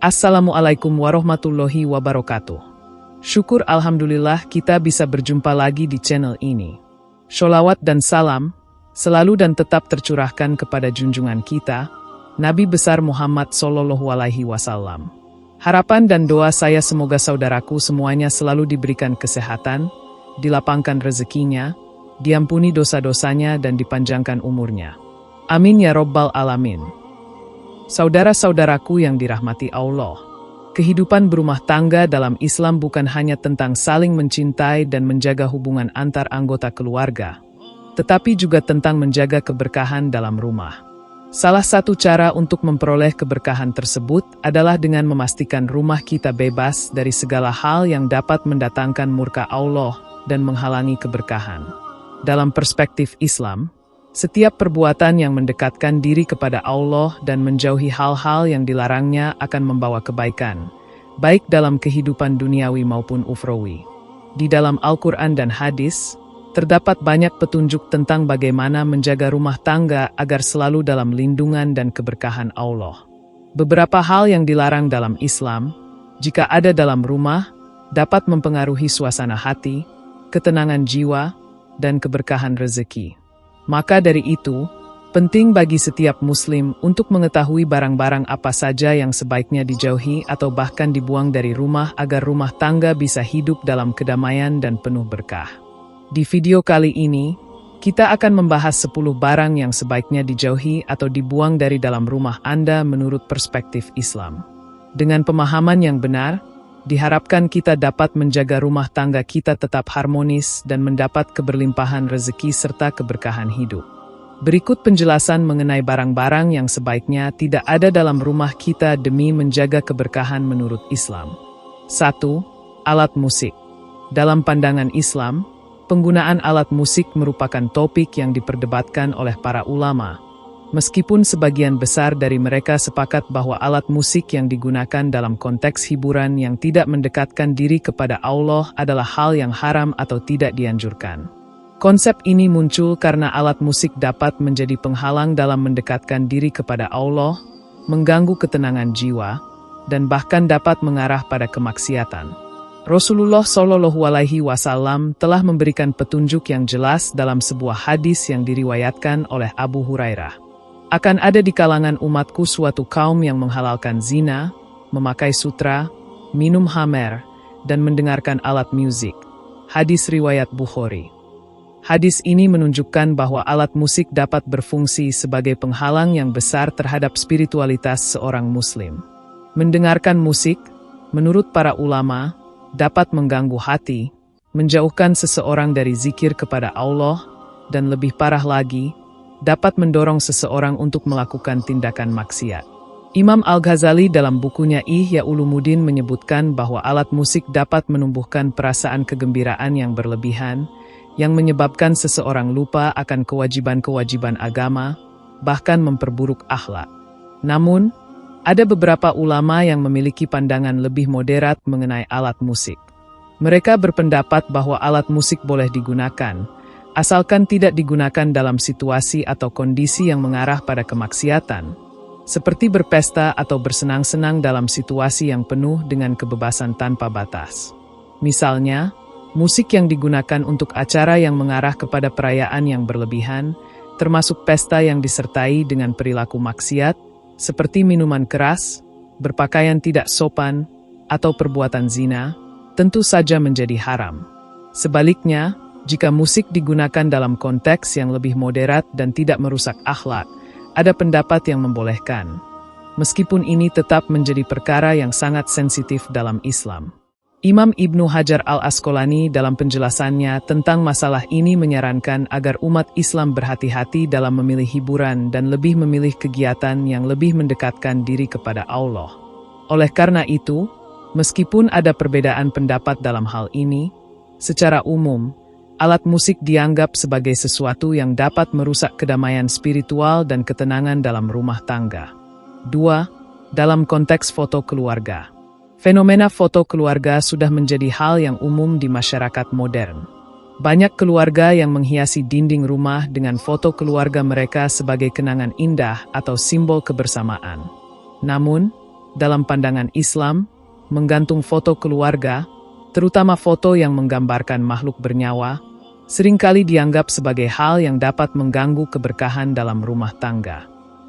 Assalamualaikum warahmatullahi wabarakatuh. Syukur alhamdulillah kita bisa berjumpa lagi di channel ini. Sholawat dan salam selalu dan tetap tercurahkan kepada junjungan kita, Nabi besar Muhammad SAW. Harapan dan doa saya semoga saudaraku semuanya selalu diberikan kesehatan, dilapangkan rezekinya, diampuni dosa-dosanya dan dipanjangkan umurnya. Amin ya Rabbal Alamin. Saudara-saudaraku yang dirahmati Allah, kehidupan berumah tangga dalam Islam bukan hanya tentang saling mencintai dan menjaga hubungan antar anggota keluarga, tetapi juga tentang menjaga keberkahan dalam rumah. Salah satu cara untuk memperoleh keberkahan tersebut adalah dengan memastikan rumah kita bebas dari segala hal yang dapat mendatangkan murka Allah dan menghalangi keberkahan. Dalam perspektif Islam, setiap perbuatan yang mendekatkan diri kepada Allah dan menjauhi hal-hal yang dilarangnya akan membawa kebaikan, baik dalam kehidupan duniawi maupun ukhrawi. Di dalam Al-Quran dan hadis, terdapat banyak petunjuk tentang bagaimana menjaga rumah tangga agar selalu dalam lindungan dan keberkahan Allah. Beberapa hal yang dilarang dalam Islam, jika ada dalam rumah, dapat mempengaruhi suasana hati, ketenangan jiwa, dan keberkahan rezeki. Maka dari itu, penting bagi setiap muslim untuk mengetahui barang-barang apa saja yang sebaiknya dijauhi atau bahkan dibuang dari rumah agar rumah tangga bisa hidup dalam kedamaian dan penuh berkah. Di video kali ini, kita akan membahas 10 barang yang sebaiknya dijauhi atau dibuang dari dalam rumah Anda menurut perspektif Islam. Dengan pemahaman yang benar, diharapkan kita dapat menjaga rumah tangga kita tetap harmonis dan mendapat keberlimpahan rezeki serta keberkahan hidup. Berikut penjelasan mengenai barang-barang yang sebaiknya tidak ada dalam rumah kita demi menjaga keberkahan menurut Islam. 1. Alat musik. Dalam pandangan Islam, penggunaan alat musik merupakan topik yang diperdebatkan oleh para ulama. Meskipun sebagian besar dari mereka sepakat bahwa alat musik yang digunakan dalam konteks hiburan yang tidak mendekatkan diri kepada Allah adalah hal yang haram atau tidak dianjurkan. Konsep ini muncul karena alat musik dapat menjadi penghalang dalam mendekatkan diri kepada Allah, mengganggu ketenangan jiwa, dan bahkan dapat mengarah pada kemaksiatan. Rasulullah SAW telah memberikan petunjuk yang jelas dalam sebuah hadis yang diriwayatkan oleh Abu Hurairah. Akan ada di kalangan umatku suatu kaum yang menghalalkan zina, memakai sutra, minum khamr, dan mendengarkan alat musik. Hadis riwayat Bukhari. Hadis ini menunjukkan bahwa alat musik dapat berfungsi sebagai penghalang yang besar terhadap spiritualitas seorang muslim. Mendengarkan musik, menurut para ulama, dapat mengganggu hati, menjauhkan seseorang dari zikir kepada Allah, dan lebih parah lagi, dapat mendorong seseorang untuk melakukan tindakan maksiat. Imam Al-Ghazali dalam bukunya Ihya Ulumuddin menyebutkan bahwa alat musik dapat menumbuhkan perasaan kegembiraan yang berlebihan, yang menyebabkan seseorang lupa akan kewajiban-kewajiban agama, bahkan memperburuk akhlak. Namun, ada beberapa ulama yang memiliki pandangan lebih moderat mengenai alat musik. Mereka berpendapat bahwa alat musik boleh digunakan, asalkan tidak digunakan dalam situasi atau kondisi yang mengarah pada kemaksiatan, seperti berpesta atau bersenang-senang dalam situasi yang penuh dengan kebebasan tanpa batas. Misalnya, musik yang digunakan untuk acara yang mengarah kepada perayaan yang berlebihan, termasuk pesta yang disertai dengan perilaku maksiat, seperti minuman keras, berpakaian tidak sopan, atau perbuatan zina, tentu saja menjadi haram. Sebaliknya, jika musik digunakan dalam konteks yang lebih moderat dan tidak merusak akhlak, ada pendapat yang membolehkan. Meskipun ini tetap menjadi perkara yang sangat sensitif dalam Islam. Imam Ibnu Hajar Al-Asqalani dalam penjelasannya tentang masalah ini menyarankan agar umat Islam berhati-hati dalam memilih hiburan dan lebih memilih kegiatan yang lebih mendekatkan diri kepada Allah. Oleh karena itu, meskipun ada perbedaan pendapat dalam hal ini, secara umum, alat musik dianggap sebagai sesuatu yang dapat merusak kedamaian spiritual dan ketenangan dalam rumah tangga. 2. Dalam konteks foto keluarga. Fenomena foto keluarga sudah menjadi hal yang umum di masyarakat modern. Banyak keluarga yang menghiasi dinding rumah dengan foto keluarga mereka sebagai kenangan indah atau simbol kebersamaan. Namun, dalam pandangan Islam, menggantung foto keluarga, terutama foto yang menggambarkan makhluk bernyawa, seringkali dianggap sebagai hal yang dapat mengganggu keberkahan dalam rumah tangga.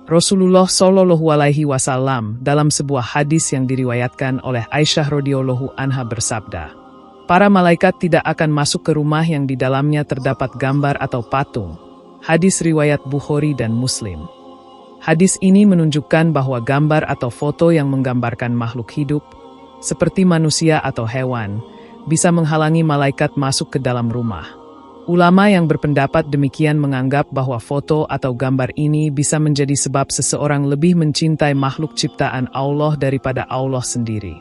Rasulullah Shallallahu Alaihi Wasallam dalam sebuah hadis yang diriwayatkan oleh Aisyah radhiyallahu anha bersabda, "Para malaikat tidak akan masuk ke rumah yang di dalamnya terdapat gambar atau patung." Hadis riwayat Bukhari dan Muslim. Hadis ini menunjukkan bahwa gambar atau foto yang menggambarkan makhluk hidup, seperti manusia atau hewan, bisa menghalangi malaikat masuk ke dalam rumah. Ulama yang berpendapat demikian menganggap bahwa foto atau gambar ini bisa menjadi sebab seseorang lebih mencintai makhluk ciptaan Allah daripada Allah sendiri.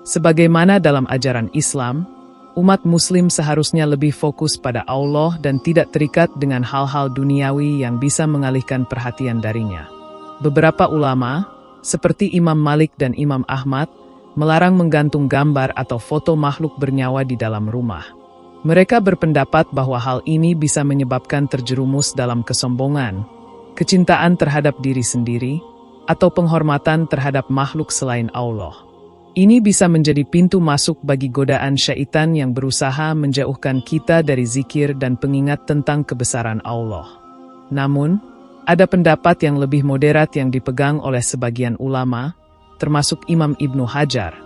Sebagaimana dalam ajaran Islam, umat Muslim seharusnya lebih fokus pada Allah dan tidak terikat dengan hal-hal duniawi yang bisa mengalihkan perhatian darinya. Beberapa ulama, seperti Imam Malik dan Imam Ahmad, melarang menggantung gambar atau foto makhluk bernyawa di dalam rumah. Mereka berpendapat bahwa hal ini bisa menyebabkan terjerumus dalam kesombongan, kecintaan terhadap diri sendiri, atau penghormatan terhadap makhluk selain Allah. Ini bisa menjadi pintu masuk bagi godaan syaitan yang berusaha menjauhkan kita dari zikir dan pengingat tentang kebesaran Allah. Namun, ada pendapat yang lebih moderat yang dipegang oleh sebagian ulama, termasuk Imam Ibnu Hajar,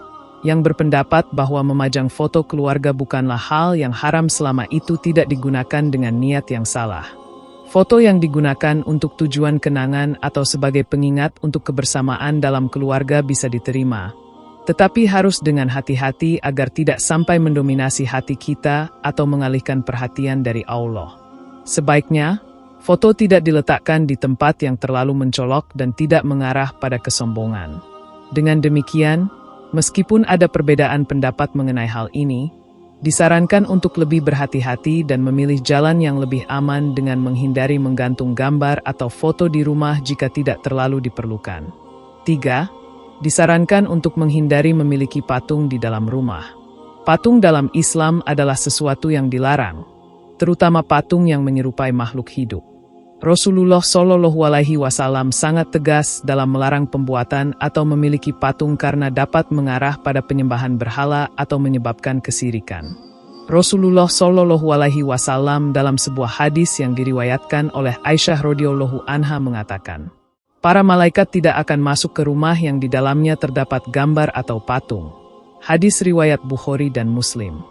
yang berpendapat bahwa memajang foto keluarga bukanlah hal yang haram selama itu tidak digunakan dengan niat yang salah. Foto yang digunakan untuk tujuan kenangan atau sebagai pengingat untuk kebersamaan dalam keluarga bisa diterima, tetapi harus dengan hati-hati agar tidak sampai mendominasi hati kita atau mengalihkan perhatian dari Allah. Sebaiknya, foto tidak diletakkan di tempat yang terlalu mencolok dan tidak mengarah pada kesombongan. Dengan demikian, meskipun ada perbedaan pendapat mengenai hal ini, disarankan untuk lebih berhati-hati dan memilih jalan yang lebih aman dengan menghindari menggantung gambar atau foto di rumah jika tidak terlalu diperlukan. 3. Disarankan untuk menghindari memiliki patung di dalam rumah. Patung dalam Islam adalah sesuatu yang dilarang, terutama patung yang menyerupai makhluk hidup. Rasulullah Shallallahu Alaihi Wasallam sangat tegas dalam melarang pembuatan atau memiliki patung karena dapat mengarah pada penyembahan berhala atau menyebabkan kesirikan. Rasulullah Shallallahu Alaihi Wasallam dalam sebuah hadis yang diriwayatkan oleh Aisyah radhiyallahu anha mengatakan, "Para malaikat tidak akan masuk ke rumah yang di dalamnya terdapat gambar atau patung." Hadis riwayat Bukhari dan Muslim.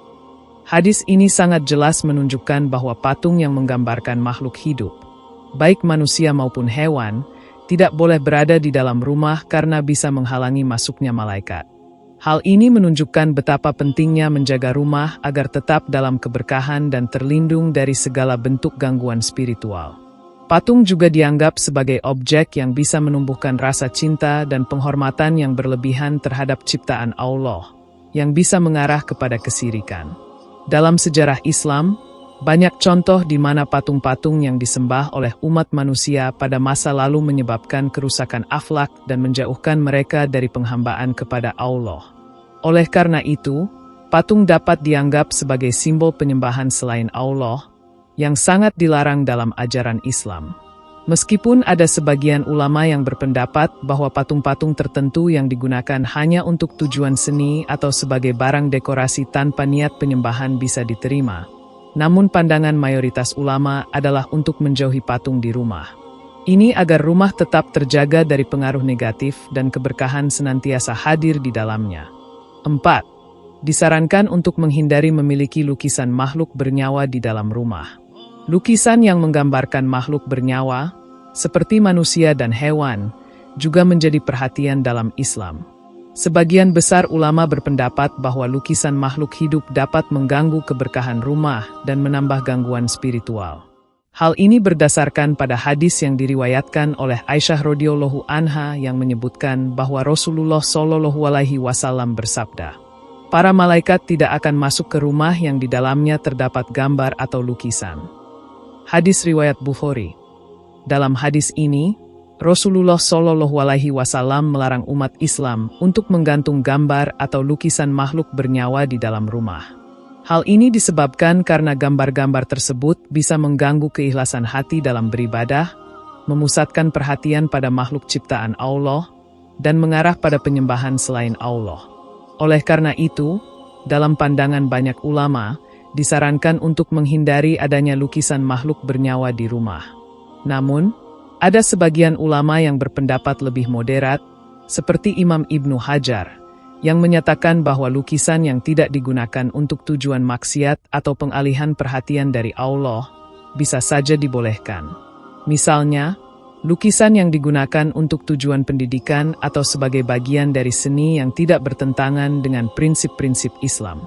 Hadis ini sangat jelas menunjukkan bahwa patung yang menggambarkan makhluk hidup, baik manusia maupun hewan, tidak boleh berada di dalam rumah karena bisa menghalangi masuknya malaikat. Hal ini menunjukkan betapa pentingnya menjaga rumah agar tetap dalam keberkahan dan terlindung dari segala bentuk gangguan spiritual. Patung juga dianggap sebagai objek yang bisa menumbuhkan rasa cinta dan penghormatan yang berlebihan terhadap ciptaan Allah, yang bisa mengarah kepada kesirikan. Dalam sejarah Islam, banyak contoh di mana patung-patung yang disembah oleh umat manusia pada masa lalu menyebabkan kerusakan akhlak dan menjauhkan mereka dari penghambaan kepada Allah. Oleh karena itu, patung dapat dianggap sebagai simbol penyembahan selain Allah, yang sangat dilarang dalam ajaran Islam. Meskipun ada sebagian ulama yang berpendapat bahwa patung-patung tertentu yang digunakan hanya untuk tujuan seni atau sebagai barang dekorasi tanpa niat penyembahan bisa diterima, namun pandangan mayoritas ulama adalah untuk menjauhi patung di rumah. Ini agar rumah tetap terjaga dari pengaruh negatif dan keberkahan senantiasa hadir di dalamnya. 4. Disarankan untuk menghindari memiliki lukisan makhluk bernyawa di dalam rumah. Lukisan yang menggambarkan makhluk bernyawa, seperti manusia dan hewan, juga menjadi perhatian dalam Islam. Sebagian besar ulama berpendapat bahwa lukisan makhluk hidup dapat mengganggu keberkahan rumah dan menambah gangguan spiritual. Hal ini berdasarkan pada hadis yang diriwayatkan oleh Aisyah radhiyallahu anha yang menyebutkan bahwa Rasulullah Shallallahu Alaihi Wasallam bersabda, "Para malaikat tidak akan masuk ke rumah yang di dalamnya terdapat gambar atau lukisan." Hadis riwayat Bukhari. Dalam hadis ini, Rasulullah Shallallahu Alaihi Wasallam melarang umat Islam untuk menggantung gambar atau lukisan makhluk bernyawa di dalam rumah. Hal ini disebabkan karena gambar-gambar tersebut bisa mengganggu keikhlasan hati dalam beribadah, memusatkan perhatian pada makhluk ciptaan Allah, dan mengarah pada penyembahan selain Allah. Oleh karena itu, dalam pandangan banyak ulama, disarankan untuk menghindari adanya lukisan makhluk bernyawa di rumah. Namun, ada sebagian ulama yang berpendapat lebih moderat, seperti Imam Ibnu Hajar, yang menyatakan bahwa lukisan yang tidak digunakan untuk tujuan maksiat atau pengalihan perhatian dari Allah bisa saja dibolehkan. Misalnya, lukisan yang digunakan untuk tujuan pendidikan atau sebagai bagian dari seni yang tidak bertentangan dengan prinsip-prinsip Islam.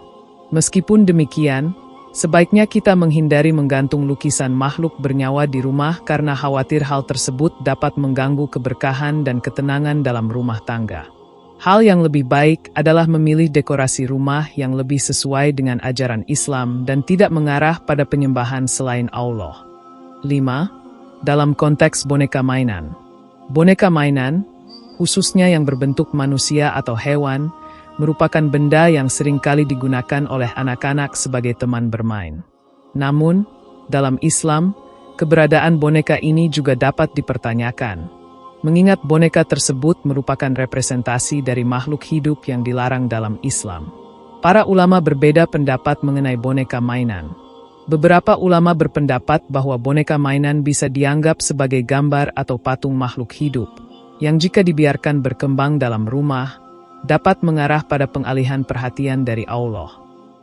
Meskipun demikian, sebaiknya kita menghindari menggantung lukisan makhluk bernyawa di rumah karena khawatir hal tersebut dapat mengganggu keberkahan dan ketenangan dalam rumah tangga. Hal yang lebih baik adalah memilih dekorasi rumah yang lebih sesuai dengan ajaran Islam dan tidak mengarah pada penyembahan selain Allah. 5. Dalam konteks boneka mainan. Boneka mainan, khususnya yang berbentuk manusia atau hewan, merupakan benda yang seringkali digunakan oleh anak-anak sebagai teman bermain. Namun, dalam Islam, keberadaan boneka ini juga dapat dipertanyakan, mengingat boneka tersebut merupakan representasi dari makhluk hidup yang dilarang dalam Islam. Para ulama berbeda pendapat mengenai boneka mainan. Beberapa ulama berpendapat bahwa boneka mainan bisa dianggap sebagai gambar atau patung makhluk hidup, yang jika dibiarkan berkembang dalam rumah, dapat mengarah pada pengalihan perhatian dari Allah.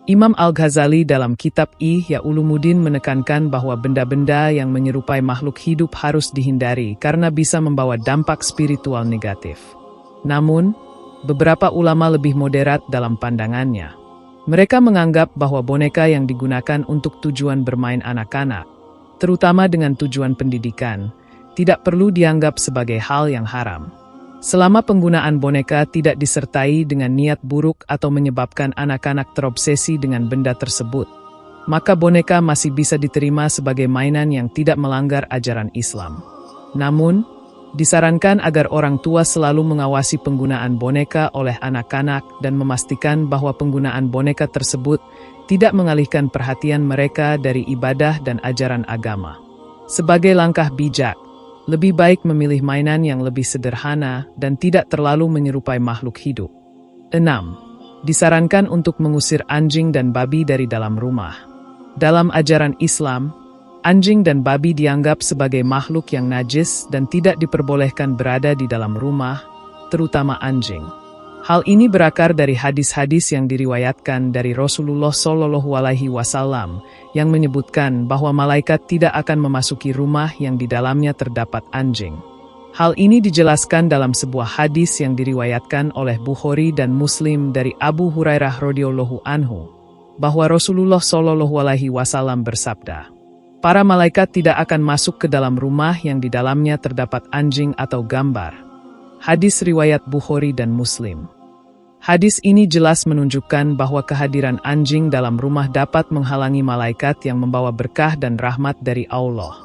Imam Al-Ghazali dalam kitab Ihya Ulumuddin menekankan bahwa benda-benda yang menyerupai makhluk hidup harus dihindari karena bisa membawa dampak spiritual negatif. Namun, beberapa ulama lebih moderat dalam pandangannya. Mereka menganggap bahwa boneka yang digunakan untuk tujuan bermain anak-anak, terutama dengan tujuan pendidikan, tidak perlu dianggap sebagai hal yang haram. Selama penggunaan boneka tidak disertai dengan niat buruk atau menyebabkan anak-anak terobsesi dengan benda tersebut, maka boneka masih bisa diterima sebagai mainan yang tidak melanggar ajaran Islam. Namun, disarankan agar orang tua selalu mengawasi penggunaan boneka oleh anak-anak dan memastikan bahwa penggunaan boneka tersebut tidak mengalihkan perhatian mereka dari ibadah dan ajaran agama. Sebagai langkah bijak, lebih baik memilih mainan yang lebih sederhana dan tidak terlalu menyerupai makhluk hidup. 6. Disarankan untuk mengusir anjing dan babi dari dalam rumah. Dalam ajaran Islam, anjing dan babi dianggap sebagai makhluk yang najis dan tidak diperbolehkan berada di dalam rumah, terutama anjing. Hal ini berakar dari hadis-hadis yang diriwayatkan dari Rasulullah SAW yang menyebutkan bahwa malaikat tidak akan memasuki rumah yang di dalamnya terdapat anjing. Hal ini dijelaskan dalam sebuah hadis yang diriwayatkan oleh Bukhari dan Muslim dari Abu Hurairah radhiyallahu anhu, bahwa Rasulullah SAW bersabda, "Para malaikat tidak akan masuk ke dalam rumah yang di dalamnya terdapat anjing atau gambar." Hadis riwayat Bukhari dan Muslim. Hadis ini jelas menunjukkan bahwa kehadiran anjing dalam rumah dapat menghalangi malaikat yang membawa berkah dan rahmat dari Allah.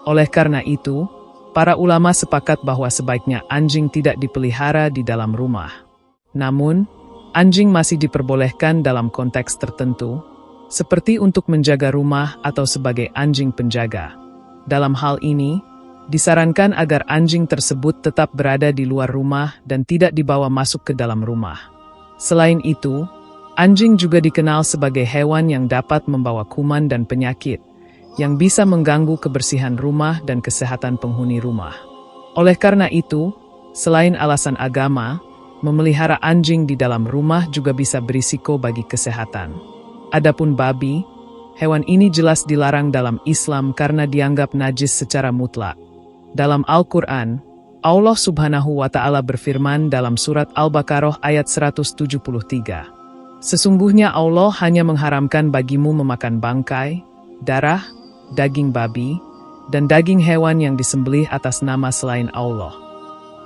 Oleh karena itu, para ulama sepakat bahwa sebaiknya anjing tidak dipelihara di dalam rumah. Namun, anjing masih diperbolehkan dalam konteks tertentu, seperti untuk menjaga rumah atau sebagai anjing penjaga. Dalam hal ini, disarankan agar anjing tersebut tetap berada di luar rumah dan tidak dibawa masuk ke dalam rumah. Selain itu, anjing juga dikenal sebagai hewan yang dapat membawa kuman dan penyakit, yang bisa mengganggu kebersihan rumah dan kesehatan penghuni rumah. Oleh karena itu, selain alasan agama, memelihara anjing di dalam rumah juga bisa berisiko bagi kesehatan. Adapun babi, hewan ini jelas dilarang dalam Islam karena dianggap najis secara mutlak. Dalam Al-Quran, Allah Subhanahu wa Ta'ala berfirman dalam surat Al-Baqarah ayat 173. Sesungguhnya Allah hanya mengharamkan bagimu memakan bangkai, darah, daging babi, dan daging hewan yang disembelih atas nama selain Allah.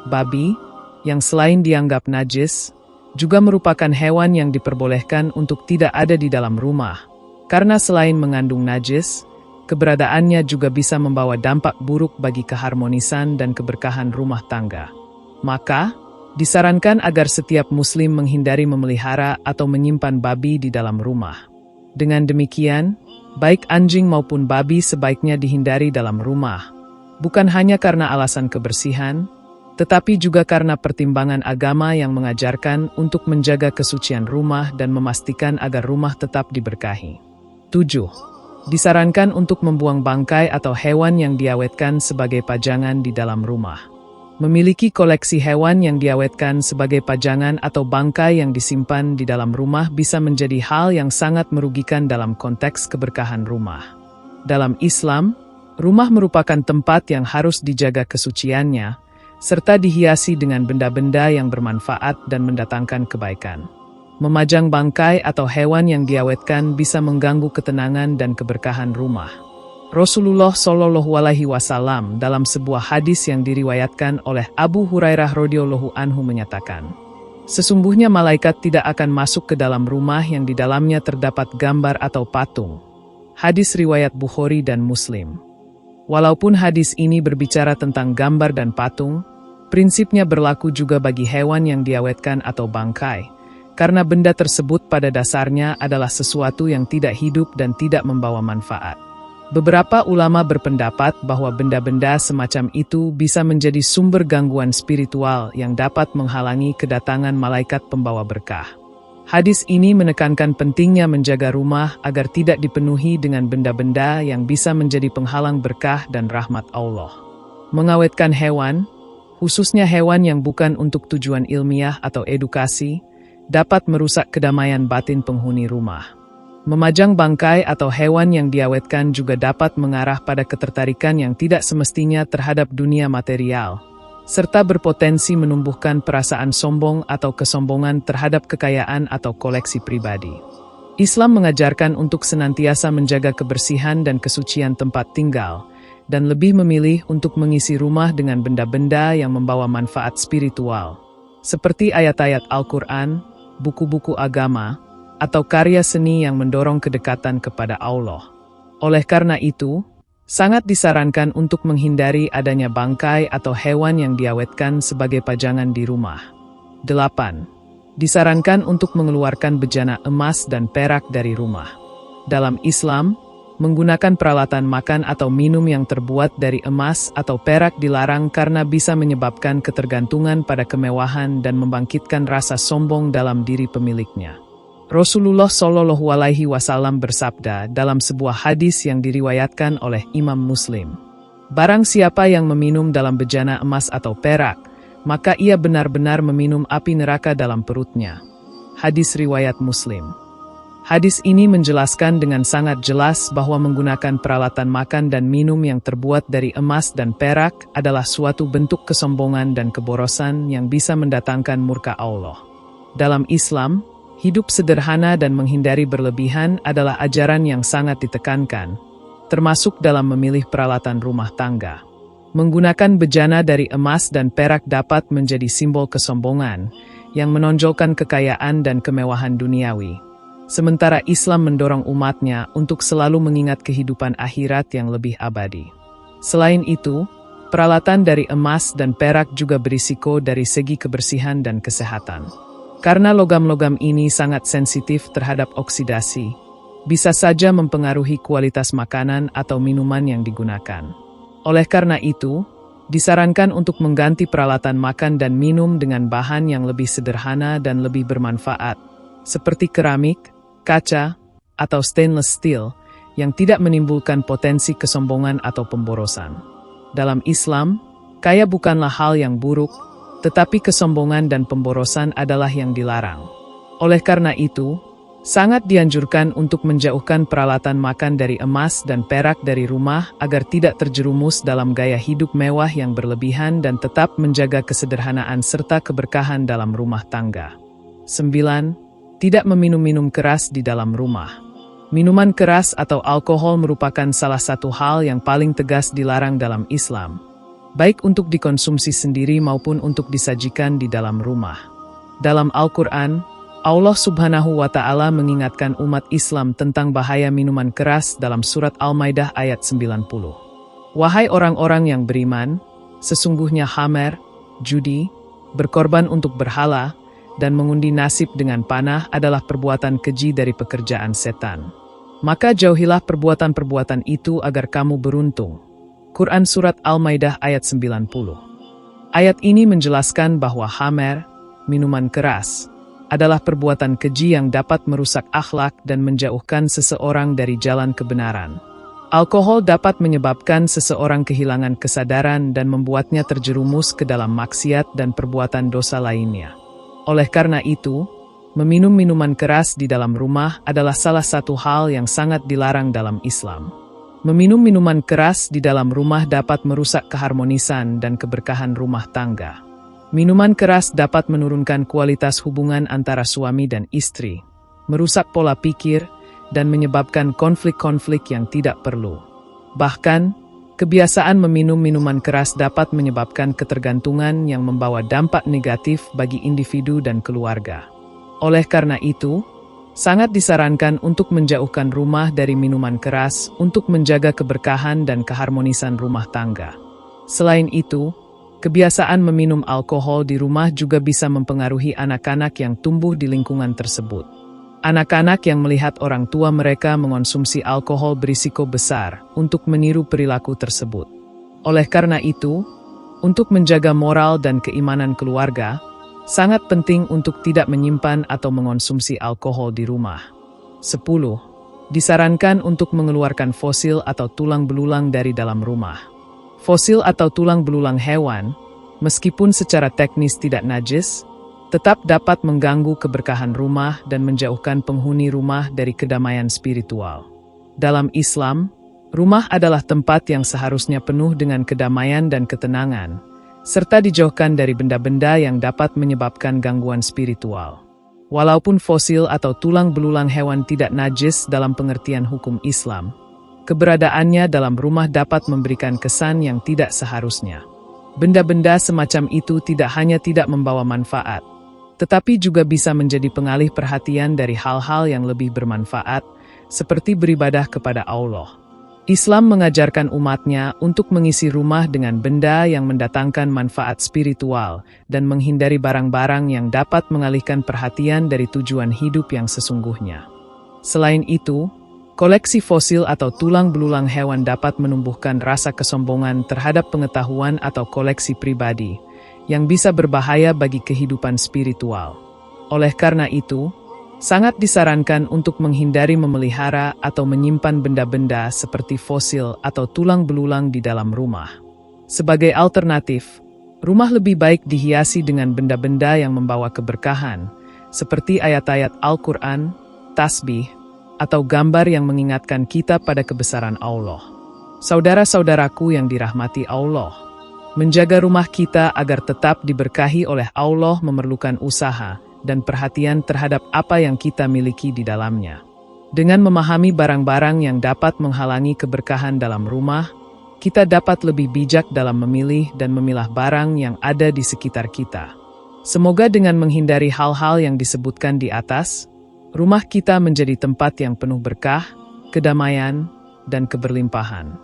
Babi, yang selain dianggap najis, juga merupakan hewan yang diperbolehkan untuk tidak ada di dalam rumah, karena selain mengandung najis, keberadaannya juga bisa membawa dampak buruk bagi keharmonisan dan keberkahan rumah tangga. Maka, disarankan agar setiap muslim menghindari memelihara atau menyimpan babi di dalam rumah. Dengan demikian, baik anjing maupun babi sebaiknya dihindari dalam rumah, bukan hanya karena alasan kebersihan, tetapi juga karena pertimbangan agama yang mengajarkan untuk menjaga kesucian rumah dan memastikan agar rumah tetap diberkahi. 7. Disarankan untuk membuang bangkai atau hewan yang diawetkan sebagai pajangan di dalam rumah. Memiliki koleksi hewan yang diawetkan sebagai pajangan atau bangkai yang disimpan di dalam rumah bisa menjadi hal yang sangat merugikan dalam konteks keberkahan rumah. Dalam Islam, rumah merupakan tempat yang harus dijaga kesuciannya, serta dihiasi dengan benda-benda yang bermanfaat dan mendatangkan kebaikan. Memajang bangkai atau hewan yang diawetkan bisa mengganggu ketenangan dan keberkahan rumah. Rasulullah Shallallahu Alaihi Wasallam dalam sebuah hadis yang diriwayatkan oleh Abu Hurairah radhiyallahu anhu menyatakan, sesungguhnya malaikat tidak akan masuk ke dalam rumah yang di dalamnya terdapat gambar atau patung. Hadis riwayat Bukhari dan Muslim. Walaupun hadis ini berbicara tentang gambar dan patung, prinsipnya berlaku juga bagi hewan yang diawetkan atau bangkai, karena benda tersebut pada dasarnya adalah sesuatu yang tidak hidup dan tidak membawa manfaat. Beberapa ulama berpendapat bahwa benda-benda semacam itu bisa menjadi sumber gangguan spiritual yang dapat menghalangi kedatangan malaikat pembawa berkah. Hadis ini menekankan pentingnya menjaga rumah agar tidak dipenuhi dengan benda-benda yang bisa menjadi penghalang berkah dan rahmat Allah. Mengawetkan hewan, khususnya hewan yang bukan untuk tujuan ilmiah atau edukasi, dapat merusak kedamaian batin penghuni rumah. Memajang bangkai atau hewan yang diawetkan juga dapat mengarah pada ketertarikan yang tidak semestinya terhadap dunia material, serta berpotensi menumbuhkan perasaan sombong atau kesombongan terhadap kekayaan atau koleksi pribadi. Islam mengajarkan untuk senantiasa menjaga kebersihan dan kesucian tempat tinggal, dan lebih memilih untuk mengisi rumah dengan benda-benda yang membawa manfaat spiritual, seperti ayat-ayat Al-Quran, buku-buku agama, atau karya seni yang mendorong kedekatan kepada Allah. Oleh karena itu, sangat disarankan untuk menghindari adanya bangkai atau hewan yang diawetkan sebagai pajangan di rumah. 8. Disarankan untuk mengeluarkan bejana emas dan perak dari rumah. Dalam Islam, menggunakan peralatan makan atau minum yang terbuat dari emas atau perak dilarang karena bisa menyebabkan ketergantungan pada kemewahan dan membangkitkan rasa sombong dalam diri pemiliknya. Rasulullah Shallallahu Alaihi Wasallam bersabda dalam sebuah hadis yang diriwayatkan oleh Imam Muslim, barang siapa yang meminum dalam bejana emas atau perak, maka ia benar-benar meminum api neraka dalam perutnya. Hadis riwayat Muslim. Hadis ini menjelaskan dengan sangat jelas bahwa menggunakan peralatan makan dan minum yang terbuat dari emas dan perak adalah suatu bentuk kesombongan dan keborosan yang bisa mendatangkan murka Allah. Dalam Islam, hidup sederhana dan menghindari berlebihan adalah ajaran yang sangat ditekankan, termasuk dalam memilih peralatan rumah tangga. Menggunakan bejana dari emas dan perak dapat menjadi simbol kesombongan yang menonjolkan kekayaan dan kemewahan duniawi. Sementara Islam mendorong umatnya untuk selalu mengingat kehidupan akhirat yang lebih abadi. Selain itu, peralatan dari emas dan perak juga berisiko dari segi kebersihan dan kesehatan. Karena logam-logam ini sangat sensitif terhadap oksidasi, bisa saja mempengaruhi kualitas makanan atau minuman yang digunakan. Oleh karena itu, disarankan untuk mengganti peralatan makan dan minum dengan bahan yang lebih sederhana dan lebih bermanfaat, seperti keramik, kaca, atau stainless steel, yang tidak menimbulkan potensi kesombongan atau pemborosan. Dalam Islam, kaya bukanlah hal yang buruk, tetapi kesombongan dan pemborosan adalah yang dilarang. Oleh karena itu, sangat dianjurkan untuk menjauhkan peralatan makan dari emas dan perak dari rumah agar tidak terjerumus dalam gaya hidup mewah yang berlebihan dan tetap menjaga kesederhanaan serta keberkahan dalam rumah tangga. 9. Tidak meminum-minum keras di dalam rumah. Minuman keras atau alkohol merupakan salah satu hal yang paling tegas dilarang dalam Islam, baik untuk dikonsumsi sendiri maupun untuk disajikan di dalam rumah. Dalam Al-Quran, Allah Subhanahu wa Ta'ala mengingatkan umat Islam tentang bahaya minuman keras dalam surat Al-Maidah ayat 90. Wahai orang-orang yang beriman, sesungguhnya khamar, judi, berkorban untuk berhala, dan mengundi nasib dengan panah adalah perbuatan keji dari pekerjaan setan. Maka jauhilah perbuatan-perbuatan itu agar kamu beruntung. Quran Surat Al-Maidah ayat 90. Ayat ini menjelaskan bahwa khamr, minuman keras, adalah perbuatan keji yang dapat merusak akhlak dan menjauhkan seseorang dari jalan kebenaran. Alkohol dapat menyebabkan seseorang kehilangan kesadaran dan membuatnya terjerumus ke dalam maksiat dan perbuatan dosa lainnya. Oleh karena itu, meminum minuman keras di dalam rumah adalah salah satu hal yang sangat dilarang dalam Islam. Meminum minuman keras di dalam rumah dapat merusak keharmonisan dan keberkahan rumah tangga. Minuman keras dapat menurunkan kualitas hubungan antara suami dan istri, merusak pola pikir, dan menyebabkan konflik-konflik yang tidak perlu. Bahkan, kebiasaan meminum minuman keras dapat menyebabkan ketergantungan yang membawa dampak negatif bagi individu dan keluarga. Oleh karena itu, sangat disarankan untuk menjauhkan rumah dari minuman keras untuk menjaga keberkahan dan keharmonisan rumah tangga. Selain itu, kebiasaan meminum alkohol di rumah juga bisa mempengaruhi anak-anak yang tumbuh di lingkungan tersebut. Anak-anak yang melihat orang tua mereka mengonsumsi alkohol berisiko besar untuk meniru perilaku tersebut. Oleh karena itu, untuk menjaga moral dan keimanan keluarga, sangat penting untuk tidak menyimpan atau mengonsumsi alkohol di rumah. 10. Disarankan untuk mengeluarkan fosil atau tulang belulang dari dalam rumah. Fosil atau tulang belulang hewan, meskipun secara teknis tidak najis, tetap dapat mengganggu keberkahan rumah dan menjauhkan penghuni rumah dari kedamaian spiritual. Dalam Islam, rumah adalah tempat yang seharusnya penuh dengan kedamaian dan ketenangan, serta dijauhkan dari benda-benda yang dapat menyebabkan gangguan spiritual. Walaupun fosil atau tulang belulang hewan tidak najis dalam pengertian hukum Islam, keberadaannya dalam rumah dapat memberikan kesan yang tidak seharusnya. Benda-benda semacam itu tidak hanya tidak membawa manfaat, tetapi juga bisa menjadi pengalih perhatian dari hal-hal yang lebih bermanfaat, seperti beribadah kepada Allah. Islam mengajarkan umatnya untuk mengisi rumah dengan benda yang mendatangkan manfaat spiritual dan menghindari barang-barang yang dapat mengalihkan perhatian dari tujuan hidup yang sesungguhnya. Selain itu, koleksi fosil atau tulang belulang hewan dapat menumbuhkan rasa kesombongan terhadap pengetahuan atau koleksi pribadi, yang bisa berbahaya bagi kehidupan spiritual. Oleh karena itu, sangat disarankan untuk menghindari memelihara atau menyimpan benda-benda seperti fosil atau tulang belulang di dalam rumah. Sebagai alternatif, rumah lebih baik dihiasi dengan benda-benda yang membawa keberkahan, seperti ayat-ayat Al-Quran, tasbih, atau gambar yang mengingatkan kita pada kebesaran Allah. Saudara-saudaraku yang dirahmati Allah, menjaga rumah kita agar tetap diberkahi oleh Allah memerlukan usaha dan perhatian terhadap apa yang kita miliki di dalamnya. Dengan memahami barang-barang yang dapat menghalangi keberkahan dalam rumah, kita dapat lebih bijak dalam memilih dan memilah barang yang ada di sekitar kita. Semoga dengan menghindari hal-hal yang disebutkan di atas, rumah kita menjadi tempat yang penuh berkah, kedamaian, dan keberlimpahan.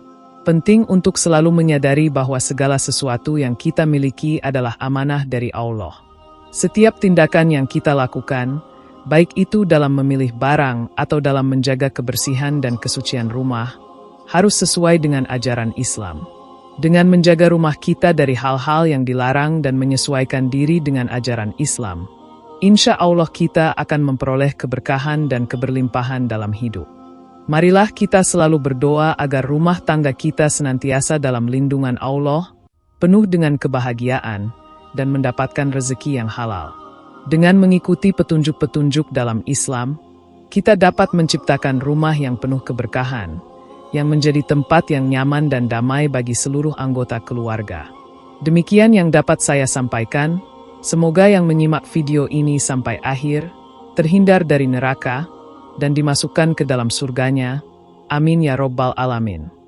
Penting untuk selalu menyadari bahwa segala sesuatu yang kita miliki adalah amanah dari Allah. Setiap tindakan yang kita lakukan, baik itu dalam memilih barang atau dalam menjaga kebersihan dan kesucian rumah, harus sesuai dengan ajaran Islam. Dengan menjaga rumah kita dari hal-hal yang dilarang dan menyesuaikan diri dengan ajaran Islam, insya Allah kita akan memperoleh keberkahan dan keberlimpahan dalam hidup. Marilah kita selalu berdoa agar rumah tangga kita senantiasa dalam lindungan Allah, penuh dengan kebahagiaan, dan mendapatkan rezeki yang halal. Dengan mengikuti petunjuk-petunjuk dalam Islam, kita dapat menciptakan rumah yang penuh keberkahan, yang menjadi tempat yang nyaman dan damai bagi seluruh anggota keluarga. Demikian yang dapat saya sampaikan. Semoga yang menyimak video ini sampai akhir, terhindar dari neraka, dan dimasukkan ke dalam surganya. Amin ya Rabbal Alamin.